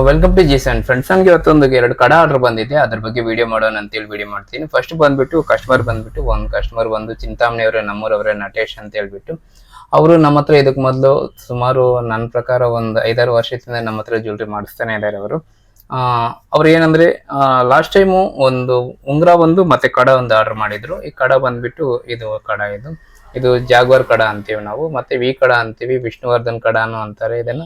Welcome to ಜೀಸನ್ friends. ನನ್ಗೆ ಇವತ್ತೊಂದು 2 ಕಡ ಆರ್ಡರ್ ಬಂದಿದೆ, ಅದ್ರ ಬಗ್ಗೆ ವಿಡಿಯೋ ಮಾಡೋಣ ಅಂತೇಳಿ ವಿಡಿಯೋ ಮಾಡ್ತೀನಿ. ಫಸ್ಟ್ ಬಂದ್ಬಿಟ್ಟು ಒಂದು ಕಸ್ಟಮರ್ ಬಂದು ಚಿಂತಾಮಣಿಯವರ ನಮ್ಮೂರವರ ನಟೇಶ್ ಅಂತ ಹೇಳ್ಬಿಟ್ಟು ಅವರು ನಮ್ಮ ಹತ್ರ ಇದಕ್ಕೆ ಮೊದಲು ಸುಮಾರು ನನ್ನ ಪ್ರಕಾರ ಒಂದು 5-6 ವರ್ಷದಿಂದ ನಮ್ಮ ಹತ್ರ ಜ್ಯುವೆಲ್ರಿ ಮಾಡಿಸ್ತಾನೆ ಇದ್ದಾರೆ ಅವರು. ಅವ್ರು ಏನಂದ್ರೆ ಲಾಸ್ಟ್ ಟೈಮು ಒಂದು ಉಂಗುರ ಒಂದು ಮತ್ತೆ ಕಡ ಒಂದು ಆರ್ಡರ್ ಮಾಡಿದ್ರು. ಈ ಕಡ ಬಂದ್ಬಿಟ್ಟು ಇದು ಕಡ ಇದು ಜಾಗ್ವಾರ್ ಕಡ ಅಂತೀವಿ ನಾವು, ಮತ್ತೆ ವಿ ಕಡ ಅಂತೀವಿ, ವಿಷ್ಣುವರ್ಧನ್ ಕಡನು ಅಂತಾರೆ ಇದನ್ನ.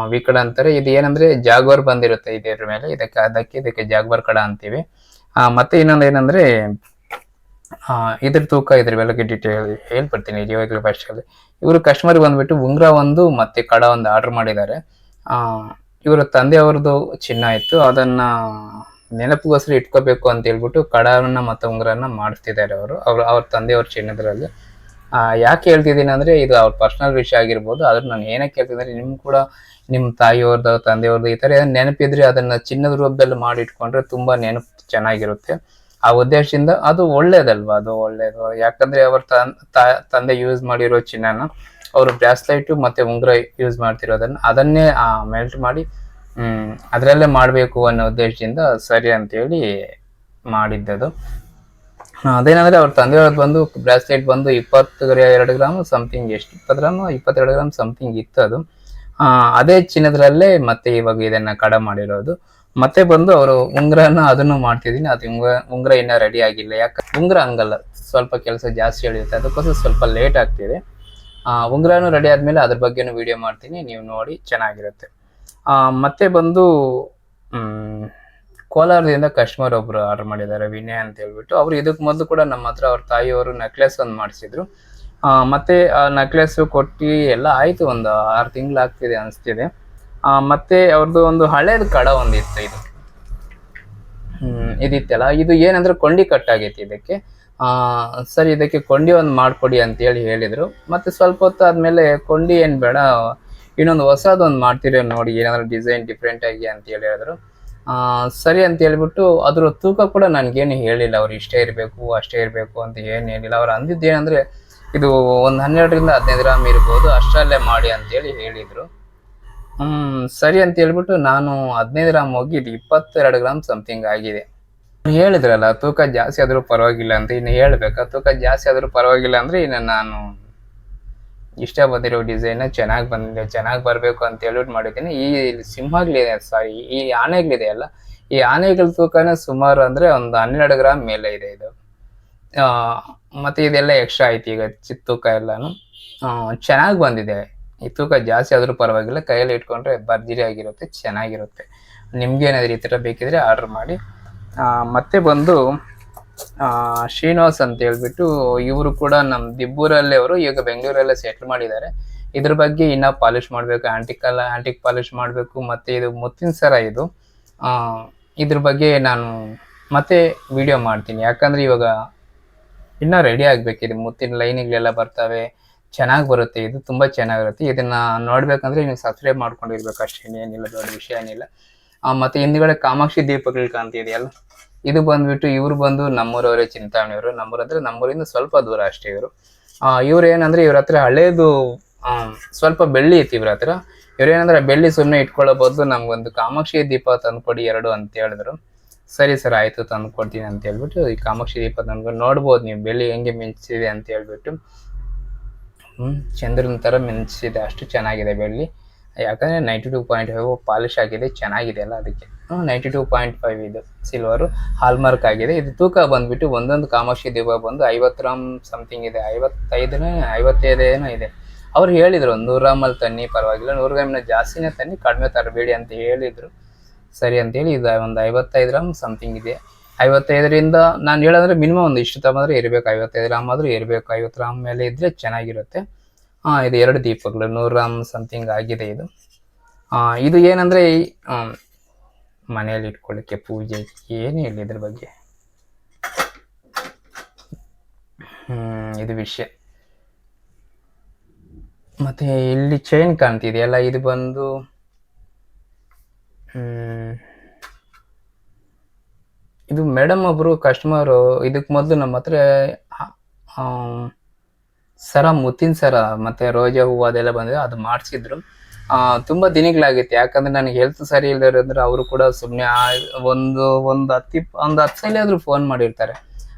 ವಿ ಕಡ ಅಂತಾರೆ. ಇದು ಏನಂದ್ರೆ ಜಾಗ್ವಾರ್ ಬಂದಿರುತ್ತೆ ಇದ್ರ ಮೇಲೆ, ಇದಕ್ಕೆ ಜಾಗ್ವಾರ್ ಕಡ ಅಂತೀವಿ. ಮತ್ತೆ ಇನ್ನೊಂದು ಏನಂದ್ರೆ ಇದ್ರ ತೂಕ ಇದ್ರ ಬೆಳಗ್ಗೆ ಡೀಟೇಲ್ ಹೇಳ್ಬಿಡ್ತೀನಿ ಇವಾಗಲೇ ಫಸ್ಟ್ ಅಲ್ಲಿ. ಇವರು ಕಸ್ಟಮರ್ ಬಂದ್ಬಿಟ್ಟು ಉಂಗ್ರ ಒಂದು ಮತ್ತೆ ಕಡ ಒಂದು ಆರ್ಡರ್ ಮಾಡಿದ್ದಾರೆ. ಇವರ ತಂದೆಯವ್ರದ್ದು ಚಿನ್ನ ಇತ್ತು, ಅದನ್ನ ನೆನಪಿಗೋಸ್ಕರ ಇಟ್ಕೋಬೇಕು ಅಂತ ಹೇಳ್ಬಿಟ್ಟು ಕಡವನ್ನ ಮತ್ತೆ ಉಂಗ್ರನ್ನ ಮಾಡಿಸ್ತಿದ್ದಾರೆ ಅವ್ರ ತಂದೆಯವ್ರ ಚಿನ್ನದ್ರಲ್ಲಿ. ಯಾಕೆ ಹೇಳ್ತಿದ್ದೀನಿ ಅಂದ್ರೆ ಇದು ಅವ್ರ ಪರ್ಸನಲ್ ವಿಷಯ ಆಗಿರ್ಬೋದು. ಆದ್ರೆ ನಾನು ಏನಕ್ಕೆ ಹೇಳ್ತಿದ್ರೆ ನಿಮ್ ಕೂಡ ನಿಮ್ಮ ತಾಯಿಯವ್ರದ್ದು ತಂದೆಯವ್ರದ್ದು ಈ ತರ ನೆನಪಿದ್ರೆ ಅದನ್ನ ಚಿನ್ನದ ರೂಪದಲ್ಲಿ ಮಾಡಿ ಇಟ್ಕೊಂಡ್ರೆ ತುಂಬಾ ನೆನಪು ಚೆನ್ನಾಗಿರುತ್ತೆ. ಆ ಉದ್ದೇಶದಿಂದ ಅದು ಒಳ್ಳೇದಲ್ವಾ, ಅದು ಒಳ್ಳೇದು. ಯಾಕಂದ್ರೆ ಅವ್ರ ತಂದೆ ಯೂಸ್ ಮಾಡಿರೋ ಚಿನ್ನನ ಅವರು ಬ್ರಾಸ್ಲೈಟ್ ಮತ್ತೆ ಉಂಗುರ ಯೂಸ್ ಮಾಡ್ತಿರೋದನ್ನ ಅದನ್ನೇ ಮೆಲ್ಟ್ ಮಾಡಿ ಅದರಲ್ಲೇ ಮಾಡಬೇಕು ಅನ್ನೋ ಉದ್ದೇಶದಿಂದ ಸರಿ ಅಂತೇಳಿ ಮಾಡಿದ್ದದು. ಅದೇನಂದ್ರೆ ಅವ್ರ ತಂದೆಯವ್ರದ್ದು ಬಂದು ಬ್ರಾಸ್ಲೆಟ್ ಬಂದು 22 ಗ್ರಾಮ್ ಸಮಥಿಂಗ್, ಎಷ್ಟು 20 ಗ್ರಾಮ್ 22 ಗ್ರಾಮ್ ಸಮಥಿಂಗ್ ಇತ್ತು ಅದು. ಅದೇ ಚಿನ್ನದ್ರಲ್ಲೇ ಮತ್ತೆ ಇವಾಗ ಇದನ್ನ ಕಡ ಮಾಡಿರೋದು. ಮತ್ತೆ ಬಂದು ಅವರು ಉಂಗ್ರನ ಅದನ್ನು ಮಾಡ್ತಿದೀನಿ. ಅದು ಉಂಗ್ರ ಇನ್ನ ರೆಡಿ ಆಗಿಲ್ಲ. ಯಾಕಂದ್ರೆ ಉಂಗ್ರ ಹಂಗಲ್ಲ, ಸ್ವಲ್ಪ ಕೆಲಸ ಜಾಸ್ತಿ ಹೇಳಿರುತ್ತೆ, ಅದಕ್ಕೋಸ್ಕರ ಸ್ವಲ್ಪ ಲೇಟ್ ಆಗ್ತಿದೆ. ಉಂಗ್ರನು ರೆಡಿ ಆದ್ಮೇಲೆ ಅದ್ರ ಬಗ್ಗೆನೂ ವಿಡಿಯೋ ಮಾಡ್ತೀನಿ, ನೀವು ನೋಡಿ, ಚೆನ್ನಾಗಿರುತ್ತೆ. ಮತ್ತೆ ಬಂದು ಕೋಲಾರದಿಂದ ಕಸ್ಟಮರ್ ಒಬ್ರು ಆರ್ಡರ್ ಮಾಡಿದ್ದಾರೆ, ವಿನಯ್ ಅಂತ ಹೇಳ್ಬಿಟ್ಟು. ಅವ್ರು ಇದಕ್ಕೆ ಮೊದಲು ಕೂಡ ನಮ್ಮ ಹತ್ರ ಅವ್ರ ತಾಯಿಯವರು ನೆಕ್ಲೆಸ್ ಒಂದು ಮಾಡಿಸಿದ್ರು. ಮತ್ತೆ ನೆಕ್ಲೆಸ್ ಕೊಟ್ಟು ಎಲ್ಲ ಆಯ್ತು, ಒಂದು 6 ತಿಂಗಳು ಆಗ್ತಿದೆ ಅನಿಸ್ತಿದೆ. ಮತ್ತೆ ಅವ್ರದ್ದು ಒಂದು ಹಳೇದು ಕಡ ಒಂದಿತ್ತು, ಇದಿತ್ತಲ್ಲ, ಇದು ಏನಂದ್ರೆ ಕೊಂಡಿ ಕಟ್ಟಾಗೈತಿ ಇದಕ್ಕೆ. ಸರಿ, ಇದಕ್ಕೆ ಕೊಂಡಿ ಒಂದು ಮಾಡ್ಕೊಡಿ ಅಂತ ಹೇಳಿದ್ರು. ಮತ್ತೆ ಸ್ವಲ್ಪ ಹೊತ್ತು ಆದ್ಮೇಲೆ ಕೊಂಡಿ ಏನ್ ಬೇಡ, ಇನ್ನೊಂದು ಹೊಸದೊಂದು ಮಾಡ್ತೀರಿ ನೋಡಿ, ಏನಾದ್ರು ಡಿಸೈನ್ ಡಿಫ್ರೆಂಟ್ ಆಗಿ ಅಂತ ಹೇಳಿದ್ರು. ಸರಿ ಅಂತ ಹೇಳ್ಬಿಟ್ಟು ಅದ್ರ ತೂಕ ಕೂಡ ನನ್ಗೇನು ಹೇಳಿಲ್ಲ. ಅವ್ರು ಇಷ್ಟೇ ಇರಬೇಕು ಅಷ್ಟೇ ಇರಬೇಕು ಅಂತ ಏನು ಹೇಳಿಲ್ಲ. ಅವ್ರು ಅಂದಿದ್ದು ಏನಂದ್ರೆ ಇದು ಒಂದು 12ರಿಂದ 15 ಗ್ರಾಮ್ ಇರ್ಬೋದು, ಅಷ್ಟರಲ್ಲೇ ಮಾಡಿ ಅಂತೇಳಿ ಹೇಳಿದ್ರು. ಸರಿ ಅಂತ ಹೇಳ್ಬಿಟ್ಟು ನಾನು 15 ಗ್ರಾಮ್ ಹೋಗಿ ಇದು 22 ಗ್ರಾಮ್ ಸಮಥಿಂಗ್ ಆಗಿದೆ. ಹೇಳಿದ್ರಲ್ಲ ತೂಕ ಜಾಸ್ತಿ ಆದ್ರೂ ಪರವಾಗಿಲ್ಲ ಅಂತ, ಇನ್ನು ಹೇಳ್ಬೇಕಾ? ತೂಕ ಜಾಸ್ತಿ ಆದ್ರೂ ಪರವಾಗಿಲ್ಲ ಅಂದ್ರೆ ಇನ್ನು ನಾನು ಇಷ್ಟ ಬಂದಿರೋ ಡಿಸೈನ್ ಚೆನ್ನಾಗಿ ಬಂದಿದೆ, ಚೆನ್ನಾಗಿ ಬರಬೇಕು ಅಂತ ಹೇಳ್ಬಿಟ್ಟು ಮಾಡಿದ್ದೀನಿ. ಈ ಸಿಂಹಗಳಿದೆ, ಸಾರಿ ಈ ಆನೆಗಳಿದೆ ಅಲ್ಲ, ಈ ಆನೆಗಳ ತೂಕನೇ ಸುಮಾರು ಅಂದ್ರೆ ಒಂದು 12 ಗ್ರಾಮ್ ಮೇಲೆ ಇದೆ ಇದು. ಮತ್ತೆ ಇದೆಲ್ಲ ಎಕ್ಸ್ಟ್ರಾ ಆಯ್ತು ಈಗ ತೂಕ ಎಲ್ಲಾನು. ಚೆನ್ನಾಗಿ ಬಂದಿದೆ. ಈ ತೂಕ ಜಾಸ್ತಿ ಆದ್ರೂ ಪರವಾಗಿಲ್ಲ, ಕೈಯಲ್ಲಿ ಇಟ್ಕೊಂಡ್ರೆ ಭರ್ಜರಿ ಆಗಿರುತ್ತೆ, ಚೆನ್ನಾಗಿರುತ್ತೆ. ನಿಮ್ಗೇನಾದ್ರೂ ಈ ಥರ ಬೇಕಿದ್ರೆ ಆರ್ಡರ್ ಮಾಡಿ. ಮತ್ತೆ ಬಂದು ಶ್ರೀನಿವಾಸ್ ಅಂತ ಹೇಳ್ಬಿಟ್ಟು ಇವರು ಕೂಡ ನಮ್ಮ ದಿಬ್ಬೂರಲ್ಲೇ, ಅವರು ಈಗ ಬೆಂಗಳೂರಲ್ಲೇ ಸೆಟ್ಲ್ ಮಾಡಿದ್ದಾರೆ. ಇದ್ರ ಬಗ್ಗೆ ಇನ್ನ ಪಾಲಿಶ್ ಮಾಡ್ಬೇಕು, ಆಂಟಿಕ್ ಪಾಲಿಶ್ ಮಾಡ್ಬೇಕು. ಮತ್ತೆ ಇದು ಮುತ್ತಿನ ಸರ, ಇದ್ರ ಬಗ್ಗೆ ನಾನು ಮತ್ತೆ ವಿಡಿಯೋ ಮಾಡ್ತೀನಿ. ಯಾಕಂದ್ರೆ ಇವಾಗ ಇನ್ನ ರೆಡಿ ಆಗ್ಬೇಕಿದೆ, ಮುತ್ತಿನ ಲೈನ್ಗಳೆಲ್ಲ ಬರ್ತವೆ, ಚೆನ್ನಾಗಿ ಬರುತ್ತೆ, ಇದು ತುಂಬಾ ಚೆನ್ನಾಗಿರುತ್ತೆ. ಇದನ್ನ ನೋಡ್ಬೇಕಂದ್ರೆ ನೀವು ಸಬ್ಸ್ಕ್ರೈಬ್ ಮಾಡ್ಕೊಂಡಿರ್ಬೇಕು ಅಷ್ಟೇ, ಏನಿಲ್ಲ, ದೊಡ್ಡ ವಿಷಯ ಏನಿಲ್ಲ. ಮತ್ತೆ ಹಿಂದ್ಗಡೆ ಕಾಮಾಕ್ಷಿ ದೀಪಗಳು ಕಾಣ್ತಿದೆಯಲ್ಲ, ಇದು ಬಂದ್ಬಿಟ್ಟು ಇವ್ರು ಬಂದು ನಮ್ಮೂರವರೇ, ಚಿಂತಾಮಣಿಯವರು. ನಮ್ಮೂರಂದ್ರೆ ನಮ್ಮೂರಿಂದ ಸ್ವಲ್ಪ ದೂರ ಅಷ್ಟೇ ಇವರು. ಇವ್ರು ಏನಂದ್ರೆ ಇವ್ರ ಹತ್ರ ಹಳೇದು ಸ್ವಲ್ಪ ಬೆಳ್ಳಿ ಇತ್ತು ಇವ್ರ ಹತ್ರ. ಇವ್ರೇನಂದ್ರೆ ಬೆಳ್ಳಿ ಸುಮ್ಮನೆ ಇಟ್ಕೊಳ್ಳೋ ಬದಲು ನಮ್ಗೊಂದು ಕಾಮಾಕ್ಷಿ ದೀಪ ತಂದ್ಕೊಡಿ 2 ಅಂತ ಹೇಳಿದ್ರು. ಸರಿ ಸರ್ ಆಯ್ತು ತಂದು ಕೊಡ್ತೀನಿ ಅಂತ ಹೇಳ್ಬಿಟ್ಟು ಈ ಕಾಮಾಕ್ಷಿ ದೀಪ ತಂದ್ಕೊಂಡು ನೋಡ್ಬೋದು ನೀವು ಬೆಳ್ಳಿ ಹೆಂಗೆ ಮಿಂಚಿದೆ ಅಂತ ಹೇಳ್ಬಿಟ್ಟು. ಚಂದ್ರನ ತರ ಮಿಂಚಿದೆ, ಅಷ್ಟು ಚೆನ್ನಾಗಿದೆ ಬೆಳ್ಳಿ. ಯಾಕಂದ್ರೆ 92.5 ಪಾಲಿಶ್ ಆಗಿದೆ, ಚೆನ್ನಾಗಿದೆ ಅಲ್ಲ, ಅದಕ್ಕೆ 92.5 ಇದು ಸಿಲ್ವರು ಹಾಲ್ಮಾರ್ಕ್ ಆಗಿದೆ. ಇದು ತೂಕ ಬಂದ್ಬಿಟ್ಟು ಒಂದೊಂದು ಕಾಮಾಕ್ಷಿ ದೀಪ ಬಂದು 50 ಗ್ರಾಮ್ ಸಮಥಿಂಗ್ ಇದೆ, 55 ಏನೋ ಇದೆ. ಅವ್ರು ಹೇಳಿದ್ರು 100 ಗ್ರಾಮಲ್ಲಿ ತನ್ನಿ ಪರವಾಗಿಲ್ಲ, 100 ಗ್ರಾಮಿನ ಜಾಸ್ತಿನೇ ತನ್ನಿ, ಕಡಿಮೆ ತರಬೇಡಿ ಅಂತ ಹೇಳಿದ್ರು. ಸರಿ ಅಂತೇಳಿ ಇದು ಒಂದು 55 ಗ್ರಾಮ್ ಸಮಥಿಂಗ್ ಇದೆ. 55ರಿಂದ ನಾನು ಹೇಳಂದ್ರೆ ಮಿನಿಮಮ್ ಒಂದು ಇಷ್ಟು ತಗೊಂಡ್ರೆ ಇರಬೇಕು, 55 ಗ್ರಾಮ್ ಆದ್ರೂ ಇರಬೇಕು. 50 ಗ್ರಾಮ್ ಮೇಲೆ ಇದ್ರೆ ಚೆನ್ನಾಗಿರುತ್ತೆ. ಇದು 2 ದೀಪಗಳು 100 ಗ್ರಾಮ್ ಸಮಥಿಂಗ್ ಆಗಿದೆ ಇದು. ಇದು ಏನಂದ್ರೆ ಮನೆಯಲ್ಲಿ ಇಟ್ಕೊಳ್ಳಿಕ್ಕೆ, ಪೂಜೆ, ಏನು ಇಲ್ಲ ಇದ್ರ ಬಗ್ಗೆ. ಇದು ವಿಷಯ. ಮತ್ತೆ ಇಲ್ಲಿ ಚೈನ್ ಕಾಣ್ತಿದೆಯಲ್ಲ, ಇದು ಬಂದು ಇದು ಮೇಡಮ್ ಒಬ್ರು ಕಸ್ಟಮರು ಇದಕ್ ಮೊದಲು ನಮ್ಮ ಹತ್ರ ಸರ, ಮುತ್ತಿನ ಸರ ಮತ್ತೆ ರೋಜಾ ಹೂವು ಅದೆಲ್ಲ ಬಂದಿದೆ, ಅದು ಮಾಡಿಸಿದ್ರು. ತುಂಬಾ ದಿನಗಳಾಗಿತ್ತು. ಯಾಕಂದ್ರೆ ನನಗೆ ಹೆಲ್ತ್ ಸರಿ ಇಲ್ದಿರೋದ್ರೆ ಅವರು ಕೂಡ ಸುಮ್ಮನೆ ಒಂದು ಹತ್ತು ಸಲ ಆದ್ರೂ ಫೋನ್ ಮಾಡಿರ್ತಾರೆ.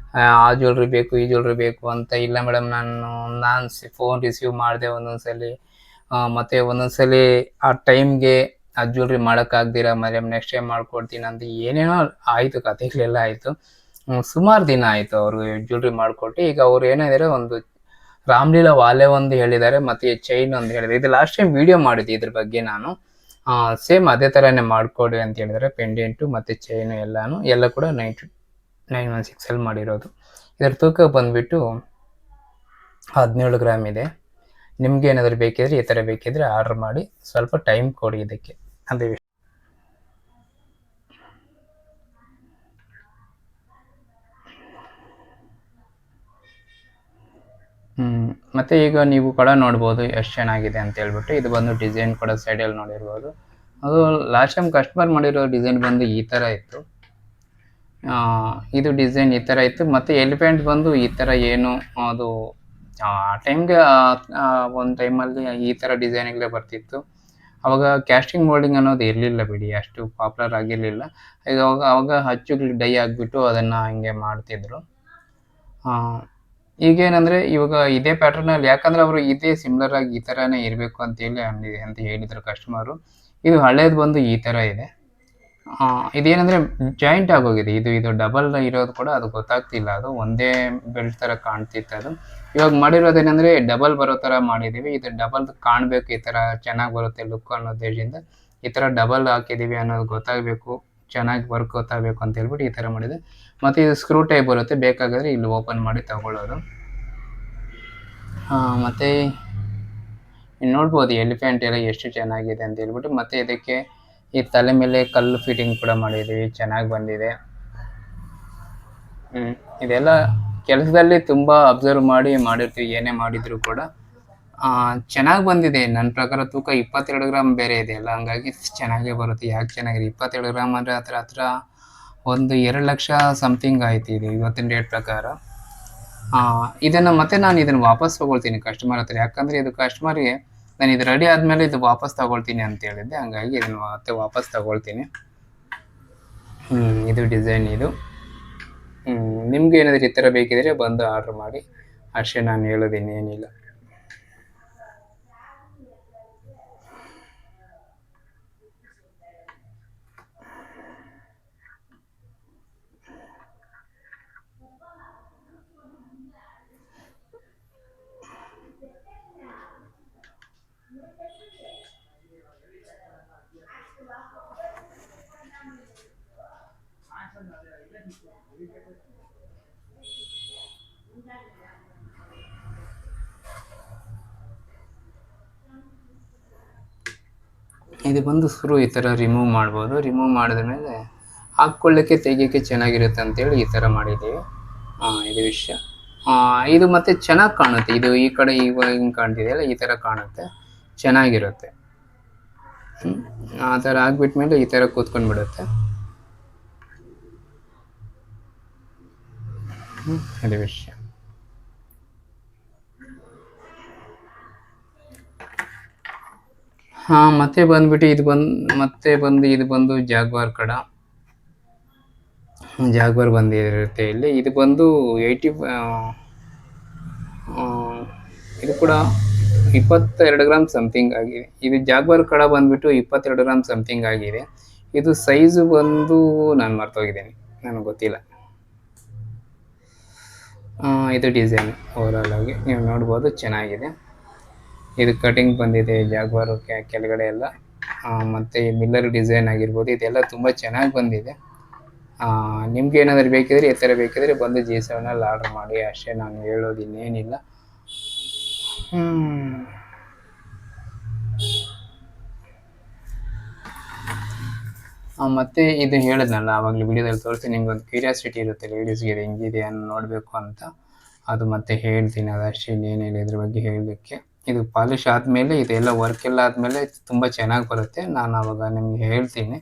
ಆ ಜ್ಯುವೆಲ್ರಿ ಬೇಕು, ಈ ಜ್ಯುವೆಲ್ರಿ ಬೇಕು ಅಂತ. ಇಲ್ಲ ಮೇಡಮ್, ನಾನು ಫೋನ್ ರಿಸೀವ್ ಮಾಡಿದೆ ಒಂದೊಂದ್ಸಲಿ. ಮತ್ತೆ ಒಂದೊಂದ್ಸಲಿ ಆ ಟೈಮ್ಗೆ ಆ ಜ್ಯುವೆಲ್ರಿ ಮಾಡೋಕ್ಕಾಗ್ದಿರ ಮೇಡಮ್ ನೆಕ್ಸ್ಟ್ ಟೈಮ್ ಮಾಡ್ಕೊಡ್ತೀನಿ ಅಂತ ಏನೇನೋ ಆಯಿತು, ಕಥೆಗಳೆಲ್ಲ ಆಯಿತು. ಸುಮಾರು ದಿನ ಆಯಿತು ಅವರು ಜ್ಯುವೆಲ್ರಿ ಮಾಡಿಕೊಟ್ಟು. ಈಗ ಅವ್ರು ಏನಿದ್ದಾರೆ, ಒಂದು ರಾಮ್ಲೀಲಾ ವಾಲೆ ಒಂದು ಹೇಳಿದ್ದಾರೆ, ಮತ್ತೆ ಚೈನ್ ಒಂದು ಹೇಳಿದ್ದಾರೆ. ಇದು ಲಾಸ್ಟ್ ಟೈಮ್ ವಿಡಿಯೋ ಮಾಡಿದ್ದೆ ಇದ್ರ ಬಗ್ಗೆ ನಾನು. ಸೇಮ್ ಅದೇ ಥರನೇ ಮಾಡಿಕೊಡಿ ಅಂತ ಹೇಳಿದರೆ, ಪೆಂಡೆಂಟು ಮತ್ತು ಚೈನು ಎಲ್ಲ ಕೂಡ 916 ಮಾಡಿರೋದು. ಇದರ ತೂಕ ಬಂದುಬಿಟ್ಟು 17 ಗ್ರಾಮ್ ಇದೆ. ನಿಮ್ಗೆ ಏನಾದರೂ ಬೇಕಿದ್ರೆ, ಈ ಥರ ಬೇಕಿದ್ರೆ ಆರ್ಡರ್ ಮಾಡಿ, ಸ್ವಲ್ಪ ಟೈಮ್ ಕೊಡಿ ಇದಕ್ಕೆ, ಅದೇ ವಿಷಯ. ಮತ್ತು ಈಗ ನೀವು ಕೂಡ ನೋಡ್ಬೋದು ಎಷ್ಟು ಚೆನ್ನಾಗಿದೆ ಅಂತ ಹೇಳ್ಬಿಟ್ಟು. ಇದು ಬಂದು ಡಿಸೈನ್ ಕೂಡ ಸೈಡಲ್ಲಿ ನೋಡಿರ್ಬೋದು. ಅದು ಲಾಸ್ಟ್ ಟೈಮ್ ಕಸ್ಟಮರ್ ಮಾಡಿರೋ ಡಿಸೈನ್ ಬಂದು ಈ ಥರ ಇತ್ತು. ಇದು ಡಿಸೈನ್ ಈ ಥರ ಇತ್ತು. ಮತ್ತು ಎಲಿಫೆಂಟ್ ಬಂದು ಈ ಥರ ಏನು ಅದು ಆ ಟೈಮ್ಗೆ ಒಂದು ಟೈಮಲ್ಲಿ ಈ ಥರ ಡಿಸೈನ್ಗಳೇ ಬರ್ತಿತ್ತು. ಅವಾಗ ಕ್ಯಾಸ್ಟಿಂಗ್ ಮೋಲ್ಡಿಂಗ್ ಅನ್ನೋದು ಇರಲಿಲ್ಲ ಬಿಡಿ, ಅಷ್ಟು ಪಾಪ್ಯುಲರ್ ಆಗಿರಲಿಲ್ಲ. ಈಗ ಅವಾಗ ಅಚ್ಚುಗಳು ಡೈ ಆಗಿಬಿಟ್ಟು ಅದನ್ನು ಹಿಂಗೆ ಮಾಡ್ತಿದ್ರು. ಈಗೇನಂದರೆ ಇವಾಗ ಇದೇ ಪ್ಯಾಟರ್ನಲ್ಲಿ, ಯಾಕಂದರೆ ಅವರು ಇದೇ ಸಿಮ್ಲರ್ ಆಗಿ ಈ ಥರನೇ ಇರಬೇಕು ಅಂತೇಳಿ ಅಂತ ಹೇಳಿದರು ಕಸ್ಟಮರು. ಇದು ಹಳೇದು ಬಂದು ಈ ಥರ ಇದೆ. ಇದೇನಂದರೆ ಜಾಯಿಂಟ್ ಆಗೋಗಿದೆ. ಇದು ಡಬಲ್ ಇರೋದು ಕೂಡ ಅದು ಗೊತ್ತಾಗ್ತಿಲ್ಲ. ಅದು ಒಂದೇ ಬೆಲ್ಟ್ ಥರ ಕಾಣ್ತಿತ್ತು ಅದು. ಇವಾಗ ಮಾಡಿರೋದೇನೆಂದರೆ ಡಬಲ್ ಬರೋ ಥರ ಮಾಡಿದ್ದೀವಿ. ಇದು ಡಬಲ್ ಕಾಣಬೇಕು, ಈ ಥರ ಚೆನ್ನಾಗಿ ಬರುತ್ತೆ ಲುಕ್ ಅನ್ನೋ ಉದ್ದೇಶದಿಂದ ಈ ಥರ ಡಬಲ್ ಹಾಕಿದ್ದೀವಿ ಅನ್ನೋದು ಗೊತ್ತಾಗಬೇಕು, ಚೆನ್ನಾಗಿ ವರ್ಕ್ ಗೊತ್ತಾಗಬೇಕು ಅಂತ ಹೇಳ್ಬಿಟ್ಟು ಈ ಥರ ಮಾಡಿದೆ. ಮತ್ತು ಇದು ಸ್ಕ್ರೂ ಟೈಪ್ ಬರುತ್ತೆ, ಬೇಕಾದರೆ ಇಲ್ಲಿ ಓಪನ್ ಮಾಡಿ ತಗೊಳ್ಳೋದು. ಮತ್ತು ನೋಡ್ಬೋದು ಎಲಿಫೆಂಟ್ ಎಲ್ಲ ಎಷ್ಟು ಚೆನ್ನಾಗಿದೆ ಅಂತ ಹೇಳ್ಬಿಟ್ಟು. ಮತ್ತು ಇದಕ್ಕೆ ಈ ತಲೆ ಮೇಲೆ ಕಲ್ಲು ಫಿಟ್ಟಿಂಗ್ ಕೂಡ ಮಾಡಿದ್ದೀವಿ, ಚೆನ್ನಾಗಿ ಬಂದಿದೆ. ಇದೆಲ್ಲ ಕೆಲಸದಲ್ಲಿ ತುಂಬ ಅಬ್ಸರ್ವ್ ಮಾಡಿರ್ತೀವಿ, ಏನೇ ಮಾಡಿದರೂ ಕೂಡ ಚೆನ್ನಾಗಿ ಬಂದಿದೆ. ನನ್ನ ಪ್ರಕಾರ ತೂಕ 22 ಗ್ರಾಮ್ ಬೇರೆ ಇದೆ ಅಲ್ಲ, ಹಂಗಾಗಿ ಚೆನ್ನಾಗೇ ಬರುತ್ತೆ. ಯಾಕೆ ಚೆನ್ನಾಗಿದೆ, 22 ಗ್ರಾಮ್ ಅಂದರೆ ಹತ್ರ ಒಂದು 2 ಲಕ್ಷ ಸಮಥಿಂಗ್ ಆಯ್ತು ಇದು ಇವತ್ತಿನ ರೇಟ್ ಪ್ರಕಾರ. ಇದನ್ನು ಮತ್ತೆ ನಾನು ಇದನ್ನು ವಾಪಸ್ ತೊಗೊಳ್ತೀನಿ ಕಸ್ಟಮರ್ ಹತ್ರ. ಯಾಕಂದರೆ ಇದು ಕಸ್ಟಮರ್ಗೆ ನಾನು ಇದು ರೆಡಿ ಆದಮೇಲೆ ಇದು ವಾಪಸ್ ತಗೊಳ್ತೀನಿ ಅಂತ ಹೇಳಿದ್ದೆ, ಹಂಗಾಗಿ ಇದನ್ನು ಮತ್ತೆ ವಾಪಸ್ ತಗೊಳ್ತೀನಿ. ಇದು ಡಿಸೈನ್ ಇದು. ನಿಮ್ಗೆ ಏನಾದರೂ ಈ ಥರ ಬೇಕಿದ್ರೆ ಬಂದು ಆರ್ಡ್ರ್ ಮಾಡಿ, ಅಷ್ಟೇ ನಾನು ಹೇಳೋದೇನು ಏನಿಲ್ಲ. ಇದು ಬಂದು ಸ್ಕ್ರೂ ಈ ಥರ ರಿಮೂವ್ ಮಾಡ್ಬೋದು. ರಿಮೂವ್ ಮಾಡಿದ ಮೇಲೆ ಹಾಕ್ಕೊಳ್ಳೋಕ್ಕೆ ತೆಗಿಯೋಕ್ಕೆ ಚೆನ್ನಾಗಿರುತ್ತೆ ಅಂತೇಳಿ ಈ ಥರ ಮಾಡಿದ್ದೀವಿ. ಇದು ವಿಷಯ. ಇದು ಮತ್ತು ಚೆನ್ನಾಗಿ ಕಾಣುತ್ತೆ. ಇದು ಈ ಕಡೆ ಇವಾಗ ಹಿಂಗೆ ಕಾಣ್ತಿದೆಯಲ್ಲ, ಈ ಥರ ಕಾಣುತ್ತೆ, ಚೆನ್ನಾಗಿರುತ್ತೆ. ಆ ಥರ ಆಗಿಬಿಟ್ಮೇಲೆ ಈ ಥರ ಕೂತ್ಕೊಂಡ್ಬಿಡುತ್ತೆ. ಇದು ವಿಷಯ. ಮತ್ತೆ ಬಂದ್ಬಿಟ್ಟು ಇದು ಬಂದು ಜಾಗ್ವಾರ್ ಜಾಗ್ವಾರ್ ಬಂದಿರುತ್ತೆ ಇಲ್ಲಿ. ಇದು ಬಂದು ಇದು ಕೂಡ 22 ಗ್ರಾಮ್ ಸಮಥಿಂಗ್ ಆಗಿದೆ. ಇದು ಜಾಗ್ವಾರ್ ಕಡ ಬಂದ್ಬಿಟ್ಟು 22 ಗ್ರಾಮ್ ಸಮಥಿಂಗ್ ಆಗಿದೆ. ಇದು ಸೈಜು ಬಂದು ನಾನು ಮರ್ತೋಗಿದ್ದೀನಿ, ನನಗೆ ಗೊತ್ತಿಲ್ಲ. ಇದು ಡಿಸೈನ್ ಓವರಾಲ್ ಆಗಿ ನೀವು ನೋಡ್ಬೋದು, ಚೆನ್ನಾಗಿದೆ. ಇದು ಕಟಿಂಗ್ ಬಂದಿದೆ ಜಾಗ್ವಾರು ಕೆಳಗಡೆ ಎಲ್ಲ. ಮತ್ತು ಮಿಲ್ಲರ್ ಡಿಸೈನ್ ಆಗಿರ್ಬೋದು, ಇದೆಲ್ಲ ತುಂಬ ಚೆನ್ನಾಗಿ ಬಂದಿದೆ. ನಿಮ್ಗೆ ಏನಾದರೂ ಬೇಕಿದ್ರೆ, ಈ ಥರ ಬೇಕಿದ್ರೆ ಬಂದು G7 ಆರ್ಡ್ರ್ ಮಾಡಿ, ಅಷ್ಟೇ ನಾನು ಹೇಳೋದು, ಇನ್ನೇನಿಲ್ಲ. ಮತ್ತು ಇದು ಹೇಳಿದ್ನಲ್ಲ ಆವಾಗಲೇ ವಿಡಿಯೋದಲ್ಲಿ ತೋರಿಸಿ, ನಿಮ್ಗೊಂದು ಕ್ಯೂರಿಯಾಸಿಟಿ ಇರುತ್ತೆ ಲೇಡೀಸ್ಗೆ ಇದು ಹೆಂಗಿದೆ ಅನ್ನೋ ನೋಡಬೇಕು ಅಂತ. ಅದು ಮತ್ತೆ ಹೇಳ್ತೀನಿ, ಅದಷ್ಟೇ, ಇನ್ನೇನಿಲ್ಲ ಇದ್ರ ಬಗ್ಗೆ ಹೇಳಲಿಕ್ಕೆ. ಇದು ಪಾಲಿಶ್ ಆದಮೇಲೆ, ಇದೆಲ್ಲ ವರ್ಕ್ ಎಲ್ಲ ಆದಮೇಲೆ ತುಂಬ ಚೆನ್ನಾಗಿ ಬರುತ್ತೆ. ನಾನು ಆವಾಗ ನಿಮಗೆ ಹೇಳ್ತೀನಿ,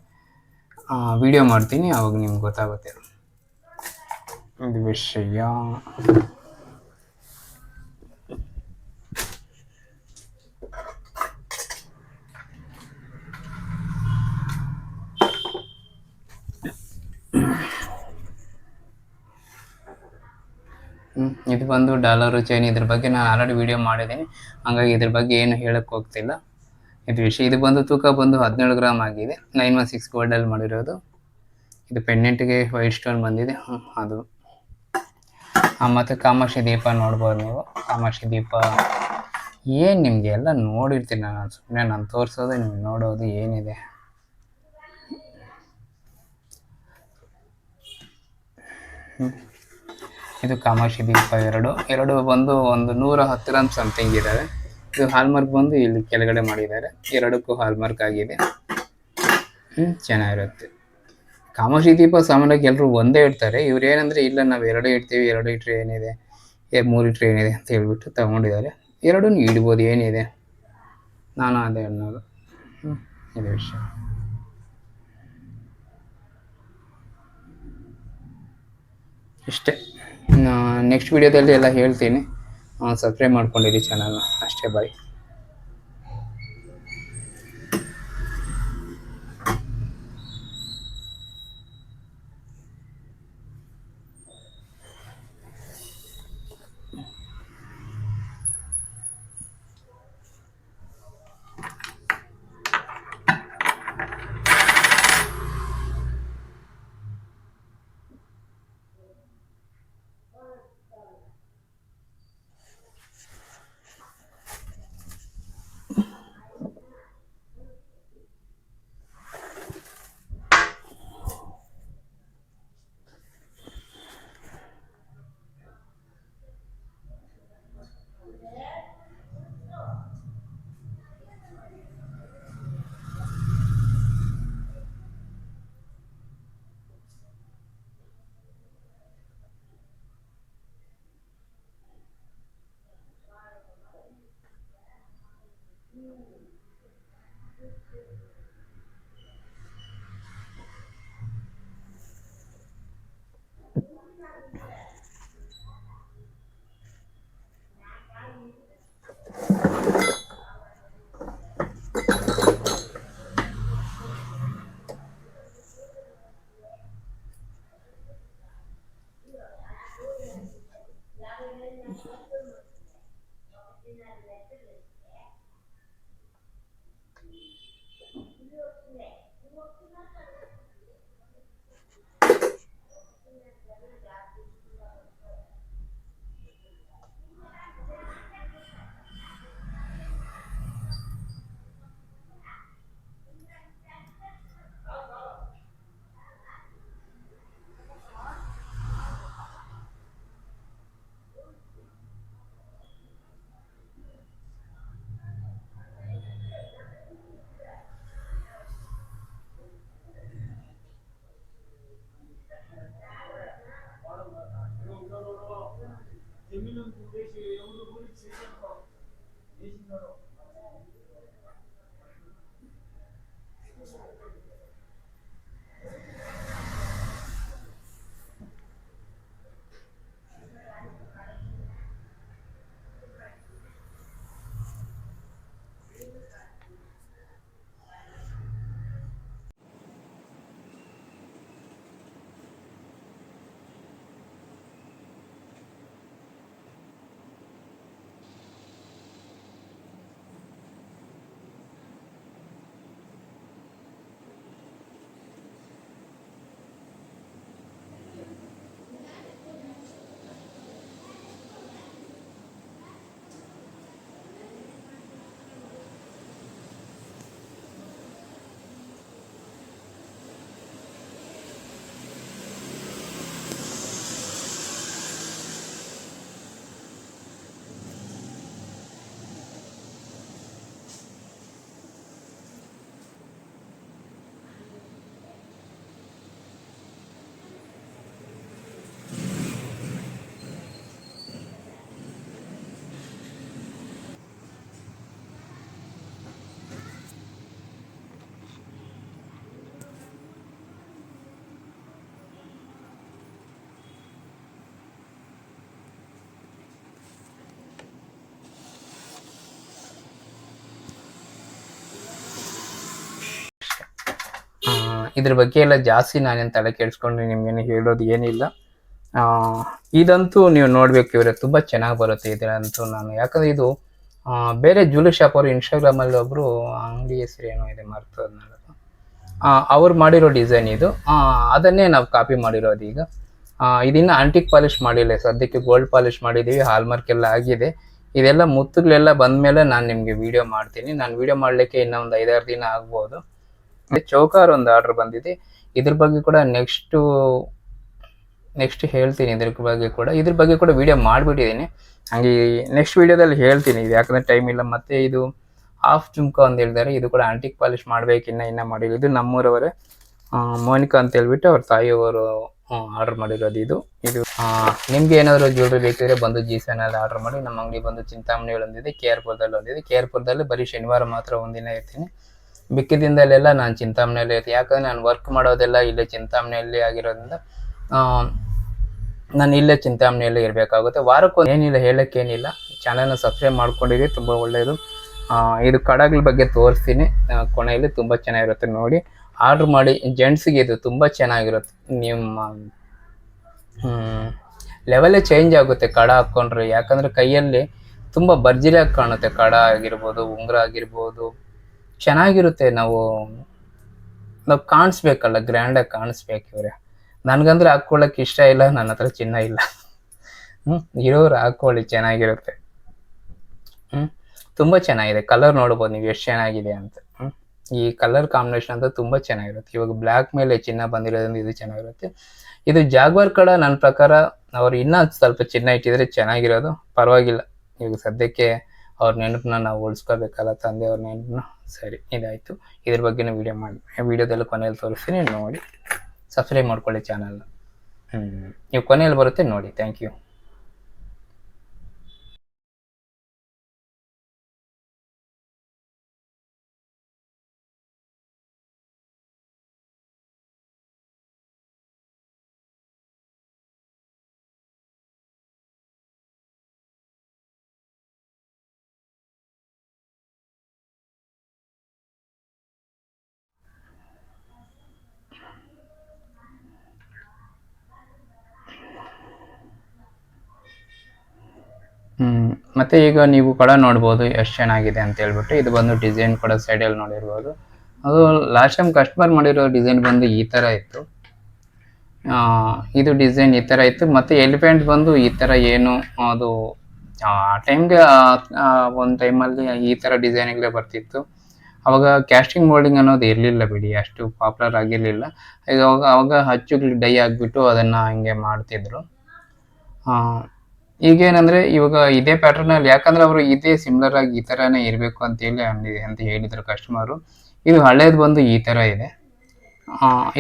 ವಿಡಿಯೋ ಮಾಡ್ತೀನಿ, ಆವಾಗ ನಿಮ್ಗೆ ಗೊತ್ತಾಗುತ್ತೆ ಇದು ವಿಷಯ. ಇದು ಬಂದು ಡಾಲರು ಚೈನ್, ಇದ್ರ ಬಗ್ಗೆ ನಾನು ಆಲ್ರೆಡಿ ವಿಡಿಯೋ ಮಾಡಿದ್ದೀನಿ, ಹಾಗಾಗಿ ಇದ್ರ ಬಗ್ಗೆ ಏನು ಹೇಳಕ್ಕೆ ಹೋಗ್ತಿಲ್ಲ. ಇದು ವಿಷಯ. ಇದು ಬಂದು ತೂಕ ಬಂದು 17 ಗ್ರಾಮ್ ಆಗಿದೆ. 916 ಗೋಲ್ಡಲ್ಲಿ ಮಾಡಿರೋದು. ಇದು ಪೆಂಡೆಂಟ್ಗೆ ವೈಟ್ ಸ್ಟೋನ್ ಬಂದಿದೆ, ಅದು. ಮತ್ತು ಕಾಮಾಕ್ಷಿ ದೀಪ ನೋಡ್ಬೋದು ನೀವು. ಕಾಮಾಕ್ಷಿ ದೀಪ ಏನು ನಿಮಗೆ ಎಲ್ಲ ನೋಡಿರ್ತೀನಿ ನಾನು, ಸುಮ್ಮನೆ ನಾನು ತೋರಿಸೋದು ನಿಮ್ಗೆ ನೋಡೋದು ಏನಿದೆ. ಇದು ಕಾಮಾಕ್ಷಿ ದೀಪ ಎರಡು ಬಂದು ಒಂದು 110 ಗ್ರಾಮ್ ಸಮಥಿಂಗ್ ಇದ್ದಾವೆ. ಇದು ಹಾಲ್ಮಾರ್ಕ್ ಬಂದು ಇಲ್ಲಿ ಕೆಳಗಡೆ ಮಾಡಿದ್ದಾರೆ, ಎರಡಕ್ಕೂ ಹಾಲ್ಮಾರ್ಕ್ ಆಗಿದೆ. ಚೆನ್ನಾಗಿರುತ್ತೆ. ಕಾಮಾಕ್ಷಿ ದೀಪ ಸಾಮಾನ್ಯವಾಗಿ ಎಲ್ಲರೂ ಒಂದೇ ಇಡ್ತಾರೆ, ಇವ್ರು ಏನಂದರೆ ಇಲ್ಲ ನಾವು ಎರಡು ಇಡ್ತೀವಿ, ಎರಡು ಇಟ್ಟರೆ ಏನಿದೆ, 3 ಇಟ್ಟರೆ ಏನಿದೆ ಅಂತ ಹೇಳ್ಬಿಟ್ಟು ತಗೊಂಡಿದ್ದಾರೆ. ಎರಡೂ ಇಡ್ಬೋದು, ಏನಿದೆ. ನಾನು ಅದೇ ಅನ್ನೋದು. ಇದು ವಿಷಯ. ಇಷ್ಟೇ. ನೆಕ್ಸ್ಟ್ ವಿಡಿಯೋದಲ್ಲಿ ಎಲ್ಲ ಹೇಳ್ತೀನಿ. ಸಬ್ಸ್ಕ್ರೈಬ್ ಮಾಡ್ಕೊಂಡಿರಿ ಚಾನಲ್ನ. ಅಷ್ಟೇ, ಬಾಯ್. ಇದ್ರ ಬಗ್ಗೆ ಎಲ್ಲ ಜಾಸ್ತಿ ನಾನೇನು ತಲೆ ಕೆಡಿಸ್ಕೊಂಡು ನಿಮ್ಗೇನು ಹೇಳೋದು ಏನಿಲ್ಲ. ಇದಂತೂ ನೀವು ನೋಡ್ಬೇಕು ಇವರೇ, ತುಂಬ ಚೆನ್ನಾಗಿ ಬರುತ್ತೆ ಇದಂತೂ. ನಾನು ಯಾಕಂದ್ರೆ ಇದು ಬೇರೆ ಜ್ಯುವೆಲ್ಲರಿ ಶಾಪ್ ಅವರು ಇನ್ಸ್ಟಾಗ್ರಾಮಲ್ಲಿ ಒಬ್ಬರು ಅಂಗಡಿ ಹೆಸರು ಏನೋ ಇದೆ ಮರ್ತೋದು ನಾನು, ಅವ್ರು ಮಾಡಿರೋ ಡಿಸೈನ್ ಇದು. ಅದನ್ನೇ ನಾವು ಕಾಪಿ ಮಾಡಿರೋದು ಈಗ. ಇದನ್ನ ಆಂಟಿಕ್ ಪಾಲಿಶ್ ಮಾಡಿಲ್ಲ, ಸದ್ಯಕ್ಕೆ ಗೋಲ್ಡ್ ಪಾಲಿಶ್ ಮಾಡಿದ್ದೀವಿ, ಹಾಲ್ಮಾರ್ಕ್ ಎಲ್ಲ ಆಗಿದೆ. ಇದೆಲ್ಲ ಮುತ್ತುಗಳೆಲ್ಲ ಬಂದಮೇಲೆ ನಾನು ನಿಮಗೆ ವಿಡಿಯೋ ಮಾಡ್ತೀನಿ. ನಾನು ವಿಡಿಯೋ ಮಾಡಲಿಕ್ಕೆ ಇನ್ನೂ ಒಂದು 5-6 ದಿನ ಆಗ್ಬೋದು. ಚೌಕಾರ್ ಒಂದು ಆರ್ಡರ್ ಬಂದಿದೆ, ಇದ್ರ ಬಗ್ಗೆ ಕೂಡ ನೆಕ್ಸ್ಟ್ ಹೇಳ್ತೀನಿ. ಇದ್ರ ಬಗ್ಗೆ ಕೂಡ ವಿಡಿಯೋ ಮಾಡಿಬಿಟ್ಟಿದ್ದೀನಿ. ಹಾಗೆ ನೆಕ್ಸ್ಟ್ ವಿಡಿಯೋದಲ್ಲಿ ಹೇಳ್ತೀನಿ, ಇದು ಯಾಕಂದರೆ ಟೈಮ್ ಇಲ್ಲ. ಮತ್ತು ಇದು ಹಾಫ್ ಜುಮ್ಕಾ ಅಂತ ಹೇಳಿದ್ದಾರೆ, ಇದು ಕೂಡ ಆಂಟಿಕ್ ಪಾಲಿಶ್ ಮಾಡಬೇಕು, ಇನ್ನೂ ಮಾಡಿಲ್ಲ. ಇದು ನಮ್ಮೂರವರೇ ಮೋನಿಕಾ ಅಂತ ಹೇಳ್ಬಿಟ್ಟು ಅವ್ರ ತಾಯಿಯವರು ಆರ್ಡರ್ ಮಾಡಿರೋದು ಇದು. ನಿಮ್ಗೆ ಏನಾದರೂ ಜ್ಯುವೆಲ್ರಿ ಬೇಕಿದ್ರೆ ಬಂದು ಜೀಸನಲ್ಲಿ ಆರ್ಡರ್ ಮಾಡಿ. ನಮ್ಮ ಅಂಗಡಿ ಬಂದು ಚಿಂತಾಮಣಿಯಲ್ಲಿ ಒಂದಿದೆ, KR-ಪುರದಲ್ಲಿ ಒಂದಿದೆ. KR-ಪುರದಲ್ಲಿ ಬರೀ ಶನಿವಾರ ಮಾತ್ರ ಒಂದಿನ ಇರ್ತೀನಿ, ಮಿಕ್ಕಿದಿಂದಲೆಲ್ಲ ನಾನು ಚಿಂತಾಮಣಿಯಲ್ಲೇ ಇರ್ತೀನಿ. ಯಾಕಂದರೆ ನಾನು ವರ್ಕ್ ಮಾಡೋದೆಲ್ಲ ಇಲ್ಲೇ ಚಿಂತಾಮಣಿಯಲ್ಲಿ ಆಗಿರೋದ್ರಿಂದ ನಾನು ಇಲ್ಲೇ ಚಿಂತಾಮಣಿಯಲ್ಲೇ ಇರಬೇಕಾಗುತ್ತೆ. ವಾರಕ್ಕೆ ಏನಿಲ್ಲ, ಹೇಳೋಕ್ಕೇನಿಲ್ಲ. ಚಾನಲ್ನ ಸಬ್ಸ್ಕ್ರೈಬ್ ಮಾಡ್ಕೊಂಡಿರಿ, ತುಂಬ ಒಳ್ಳೆಯದು. ಇದು ಕಡಗಳ ಬಗ್ಗೆ ತೋರಿಸ್ತೀನಿ ಕೊನೆಯಲ್ಲಿ, ತುಂಬ ಚೆನ್ನಾಗಿರುತ್ತೆ ನೋಡಿ, ಆರ್ಡ್ರ್ ಮಾಡಿ. ಜೆಂಟ್ಸಿಗೆ ಇದು ತುಂಬ ಚೆನ್ನಾಗಿರುತ್ತೆ. ನಿಮ್ಮ ಲೆವೆಲೇ ಚೇಂಜ್ ಆಗುತ್ತೆ ಕಡ ಹಾಕ್ಕೊಂಡ್ರೆ. ಯಾಕಂದರೆ ಕೈಯಲ್ಲಿ ತುಂಬ ಭರ್ಜರಿಯಾಗಿ ಕಾಣುತ್ತೆ, ಕಡ ಆಗಿರ್ಬೋದು, ಉಂಗುರ ಆಗಿರ್ಬೋದು, ಚೆನ್ನಾಗಿರುತ್ತೆ. ನಾವು ಕಾಣಿಸ್ಬೇಕಲ್ಲ, ಗ್ರ್ಯಾಂಡಾಗಿ ಕಾಣಿಸ್ಬೇಕು ಇವರೇ. ನನಗಂದ್ರೆ ಹಾಕ್ಕೊಳ್ಳೋಕೆ ಇಷ್ಟ ಇಲ್ಲ, ನನ್ನ ಹತ್ರ ಚಿನ್ನ ಇಲ್ಲ. ಇರೋರು ಹಾಕ್ಕೊಳ್ಳಿ, ಚೆನ್ನಾಗಿರುತ್ತೆ. ತುಂಬ ಚೆನ್ನಾಗಿದೆ. ಕಲರ್ ನೋಡ್ಬೋದು ನೀವು ಎಷ್ಟು ಚೆನ್ನಾಗಿದೆ ಅಂತ. ಈ ಕಲರ್ ಕಾಂಬಿನೇಷನ್ ಅಂತ ತುಂಬ ಚೆನ್ನಾಗಿರುತ್ತೆ. ಇವಾಗ ಬ್ಲ್ಯಾಕ್ ಮೇಲೆ ಚಿನ್ನ ಬಂದಿರೋದ್ರಿಂದ ಇದು ಚೆನ್ನಾಗಿರುತ್ತೆ. ಇದು ಜಾಗ್ವಾರ್ ಕಡ ನನ್ನ ಪ್ರಕಾರ ಅವ್ರು ಇನ್ನೂ ಸ್ವಲ್ಪ ಚಿನ್ನ ಇಟ್ಟಿದ್ರೆ ಚೆನ್ನಾಗಿರೋದು. ಪರವಾಗಿಲ್ಲ, ಈಗ ಸದ್ಯಕ್ಕೆ ಅವ್ರ ನೆನಪನ್ನ ನಾವು ಉಳಿಸ್ಕೋಬೇಕಲ್ಲ, ತಂದೆಯವ್ರ ನೆನಪನ್ನ. ಸರಿ, ಇದಾಯಿತು. ಇದ್ರ ಬಗ್ಗೆನೂ ವಿಡಿಯೋದೆಲ್ಲ ಕೊನೆಯಲ್ಲಿ ತೋರಿಸ್ತೀನಿ, ನೋಡಿ. ಸಬ್ಸ್ಕ್ರೈಬ್ ಮಾಡ್ಕೊಳ್ಳಿ ಚಾನಲ್ನ. ನೀವು ಕೊನೆಯಲ್ಲಿ ಬರುತ್ತೆ ನೋಡಿ. Thank you. ಮತ್ತು ಈಗ ನೀವು ಕೂಡ ನೋಡ್ಬೋದು ಎಷ್ಟು ಚೆನ್ನಾಗಿದೆ ಅಂತ ಹೇಳ್ಬಿಟ್ಟು. ಇದು ಬಂದು ಡಿಸೈನ್ ಕೂಡ ಸೈಡಲ್ಲಿ ನೋಡಿರ್ಬೋದು. ಅದು ಲಾಸ್ಟ್ ಟೈಮ್ ಕಸ್ಟಮರ್ ಮಾಡಿರೋ ಡಿಸೈನ್ ಬಂದು ಈ ಥರ ಇತ್ತು. ಇದು ಡಿಸೈನ್ ಈ ಥರ ಇತ್ತು. ಮತ್ತು ಎಲಿಫೆಂಟ್ ಬಂದು ಈ ಥರ ಏನು, ಅದು ಆ ಟೈಮ್ಗೆ ಒಂದು ಟೈಮಲ್ಲಿ ಈ ಥರ ಡಿಸೈನ್ಗಳೇ ಬರ್ತಿತ್ತು. ಅವಾಗ ಕ್ಯಾಸ್ಟಿಂಗ್ ಮೋಲ್ಡಿಂಗ್ ಅನ್ನೋದು ಇರಲಿಲ್ಲ ಬಿಡಿ, ಅಷ್ಟು ಪಾಪ್ಯುಲರ್ ಆಗಿರಲಿಲ್ಲ. ಈಗ ಅವಾಗ ಹಚ್ಚುಗಳು ಡೈ ಆಗಿಬಿಟ್ಟು ಅದನ್ನು ಹಿಂಗೆ ಮಾಡ್ತಿದ್ರು. ಈಗೇನಂದರೆ ಇವಾಗ ಇದೇ ಪ್ಯಾಟರ್ನಲ್ಲಿ, ಯಾಕಂದರೆ ಅವರು ಇದೇ ಸಿಮಿಲರ್ ಆಗಿ ಈ ಥರನೇ ಇರಬೇಕು ಅಂತ ಹೇಳಿದರು ಕಸ್ಟಮರು. ಇದು ಹಳೇದು ಬಂದು ಈ ಥರ ಇದೆ.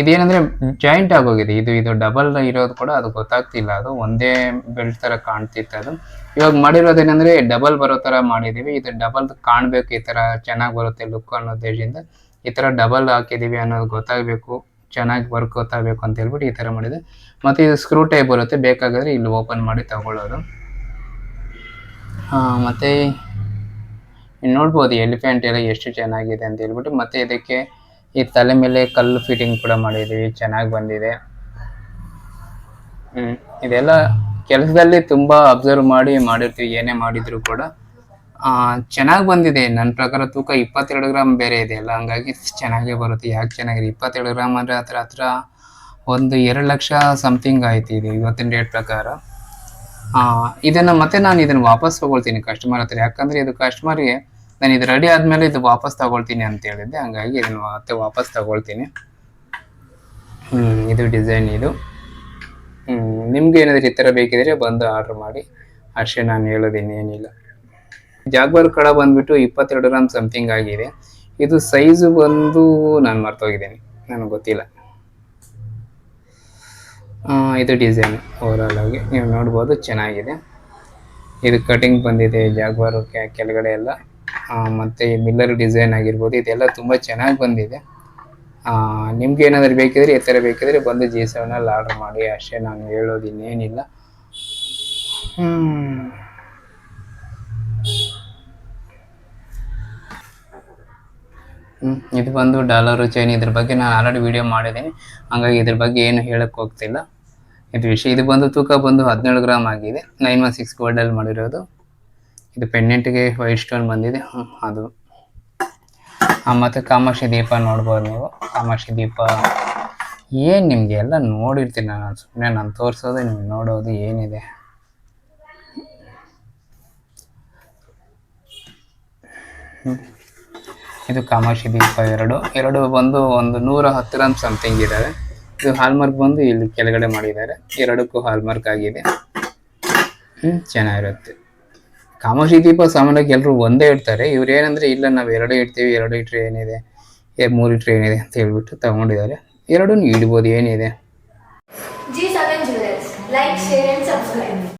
ಇದೇನಂದರೆ ಜಾಯಿಂಟ್ ಆಗೋಗಿದೆ. ಇದು ಡಬಲ್ ಇರೋದು ಕೂಡ ಅದು ಗೊತ್ತಾಗ್ತಿಲ್ಲ, ಅದು ಒಂದೇ ಬೆಲ್ಟ್ ಥರ ಕಾಣ್ತಿತ್ತು ಅದು. ಇವಾಗ ಮಾಡಿರೋದೇನೆಂದರೆ ಡಬಲ್ ಬರೋ ಥರ ಮಾಡಿದ್ದೀವಿ. ಇದು ಡಬಲ್ ಕಾಣಬೇಕು, ಈ ಥರ ಚೆನ್ನಾಗಿ ಬರುತ್ತೆ ಲುಕ್ ಅನ್ನೋ ಉದ್ದೇಶದಿಂದ ಈ ಥರ ಡಬಲ್ ಹಾಕಿದ್ದೀವಿ ಅನ್ನೋದು ಗೊತ್ತಾಗಬೇಕು, ಚೆನ್ನಾಗಿ ವರ್ಕ್ ಗೊತ್ತಾಗಬೇಕು ಅಂತ ಹೇಳ್ಬಿಟ್ಟು ಈ ಥರ ಮಾಡಿದೆ. ಮತ್ತು ಇದು ಸ್ಕ್ರೂ ಟೈಪ್ ಬರುತ್ತೆ, ಬೇಕಾದರೆ ಇಲ್ಲಿ ಓಪನ್ ಮಾಡಿ ತಗೊಳ್ಳೋದು. ಮತ್ತು ನೋಡ್ಬೋದು ಎಲಿಫೆಂಟ್ ಎಲ್ಲ ಎಷ್ಟು ಚೆನ್ನಾಗಿದೆ ಅಂತ ಹೇಳ್ಬಿಟ್ಟು. ಮತ್ತು ಇದಕ್ಕೆ ಈ ತಲೆ ಮೇಲೆ ಕಲ್ಲು ಫಿಟ್ಟಿಂಗ್ ಕೂಡ ಮಾಡಿದ್ದೀವಿ, ಚೆನ್ನಾಗಿ ಬಂದಿದೆ. ಇದೆಲ್ಲ ಕೆಲಸದಲ್ಲಿ ತುಂಬ ಅಬ್ಸರ್ವ್ ಮಾಡಿರ್ತೀವಿ, ಏನೇ ಮಾಡಿದ್ರು ಕೂಡ ಚೆನ್ನಾಗಿ ಬಂದಿದೆ. ನನ್ನ ಪ್ರಕಾರ ತೂಕ 22 ಗ್ರಾಮ್ ಬೇರೆ ಇದೆ ಅಲ್ಲ, ಹಂಗಾಗಿ ಚೆನ್ನಾಗೇ ಬರುತ್ತೆ. ಯಾಕೆ ಚೆನ್ನಾಗಿದೆ, 22 ಗ್ರಾಮ್ ಅಂದರೆ ಹತ್ರ ಒಂದು 2 ಲಕ್ಷ ಸಮಥಿಂಗ್ ಆಯ್ತು ಇದು ಇವತ್ತಿನ ರೇಟ್ ಪ್ರಕಾರ. ಮತ್ತೆ ನಾನು ಇದನ್ನು ವಾಪಸ್ ತೊಗೊಳ್ತೀನಿ ಕಸ್ಟಮರ್ ಹತ್ರ. ಯಾಕಂದರೆ ಇದು ಕಸ್ಟಮರ್ಗೆ ನಾನು ಇದು ರೆಡಿ ಆದಮೇಲೆ ಇದು ವಾಪಸ್ ತಗೊಳ್ತೀನಿ ಅಂತ ಹೇಳಿದ್ದೆ, ಹಂಗಾಗಿ ಇದನ್ನು ಮತ್ತೆ ವಾಪಸ್ ತಗೊಳ್ತೀನಿ. ಇದು ಡಿಸೈನ್ ಇದು. ನಿಮ್ಗೆ ಏನಾದರೂ ಈ ಥರ ಬೇಕಿದ್ರೆ ಬಂದು ಆರ್ಡ್ರ್ ಮಾಡಿ, ಅಷ್ಟೇ ನಾನು ಹೇಳೋದೇನು ಏನಿಲ್ಲ. ಜಾಗ್ವಾರ್ ಕಡ ಬಂದುಬಿಟ್ಟು 22 ಗ್ರಾಮ್ ಸಮಥಿಂಗ್ ಆಗಿದೆ. ಇದು ಸೈಜು ಬಂದು ನಾನು ಮರ್ತೋಗಿದ್ದೀನಿ, ನನಗೆ ಗೊತ್ತಿಲ್ಲ. ಇದು ಡಿಸೈನ್ ಓವರಾಲ್ ಆಗಿ ನೀವು ನೋಡ್ಬೋದು, ಚೆನ್ನಾಗಿದೆ. ಇದು ಕಟಿಂಗ್ ಬಂದಿದೆ ಜಾಗ್ವಾರು ಕೆಳಗಡೆ ಎಲ್ಲ. ಮತ್ತು ಮಿಲ್ಲರ್ ಡಿಸೈನ್ ಆಗಿರ್ಬೋದು, ಇದೆಲ್ಲ ತುಂಬ ಚೆನ್ನಾಗಿ ಬಂದಿದೆ. ನಿಮ್ಗೆ ಏನಾದರೂ ಬೇಕಿದ್ರೆ ಈ ಥರ ಬೇಕಿದ್ರೆ ಬಂದು G7ನಲ್ಲಿ ಆರ್ಡ್ರ್ ಮಾಡಿ, ಅಷ್ಟೇ ನಾನು ಹೇಳೋದು ಇನ್ನೇನಿಲ್ಲ. ಇದು ಬಂದು ಡಾಲರು ಚೈನ್, ಇದ್ರ ಬಗ್ಗೆ ನಾನು ಆಲ್ರೆಡಿ ವಿಡಿಯೋ ಮಾಡಿದ್ದೀನಿ, ಹಾಗಾಗಿ ಇದ್ರ ಬಗ್ಗೆ ಏನು ಹೇಳಕ್ಕೆ ಹೋಗ್ತಿಲ್ಲ. ಇದು ವಿಷಯ. ಇದು ಬಂದು ತೂಕ ಬಂದು 17 ಗ್ರಾಮ್ ಆಗಿದೆ. 916 ಗೋಲ್ಡಲ್ಲಿ ಮಾಡಿರೋದು. ಇದು ಪೆಂಡೆಂಟ್ಗೆ ವೈಟ್ ಸ್ಟೋನ್ ಬಂದಿದೆ, ಅದು. ಮತ್ತು ಕಾಮಾಕ್ಷಿ ದೀಪ ನೋಡ್ಬೋದು ನೀವು. ಕಾಮಾಕ್ಷಿ ದೀಪ ಏನು ನಿಮಗೆ ಎಲ್ಲ ನೋಡಿರ್ತೀನಿ ನಾನು, ಸುಮ್ಮನೆ ನಾನು ತೋರಿಸೋದು ನಿಮ್ಗೆ ನೋಡೋದು ಏನಿದೆ. ಇದು ಕಾಮಾಕ್ಷಿ ದೀಪ ಎರಡು ಬಂದು ಒಂದು 110 ಗ್ರಾಮ್ ಸಮಥಿಂಗ್ ಇದ್ದಾವೆ. ಇದು ಹಾಲ್ಮಾರ್ಕ್ ಬಂದು ಇಲ್ಲಿ ಕೆಳಗಡೆ ಮಾಡಿದ್ದಾರೆ, ಎರಡಕ್ಕೂ ಹಾಲ್ಮಾರ್ಕ್ ಆಗಿದೆ. ಚೆನ್ನಾಗಿರುತ್ತೆ. ಕಾಮಾಕ್ಷಿ ದೀಪ ಸಾಮಾನ್ಯವಾಗಿ ಎಲ್ಲರೂ ಒಂದೇ ಇಡ್ತಾರೆ, ಇವ್ರು ಏನಂದರೆ ಇಲ್ಲ ನಾವು 2 ಇಡ್ತೀವಿ, 2 ಇಟ್ಟರೆ ಏನಿದೆ, 3 ಇಟ್ಟರೆ ಏನಿದೆ ಅಂತ ಹೇಳ್ಬಿಟ್ಟು ತಗೊಂಡಿದ್ದಾರೆ. 2 ಇಡ್ಬೋದು, ಏನಿದೆ. G7 Jewelers, like, share and subscribe.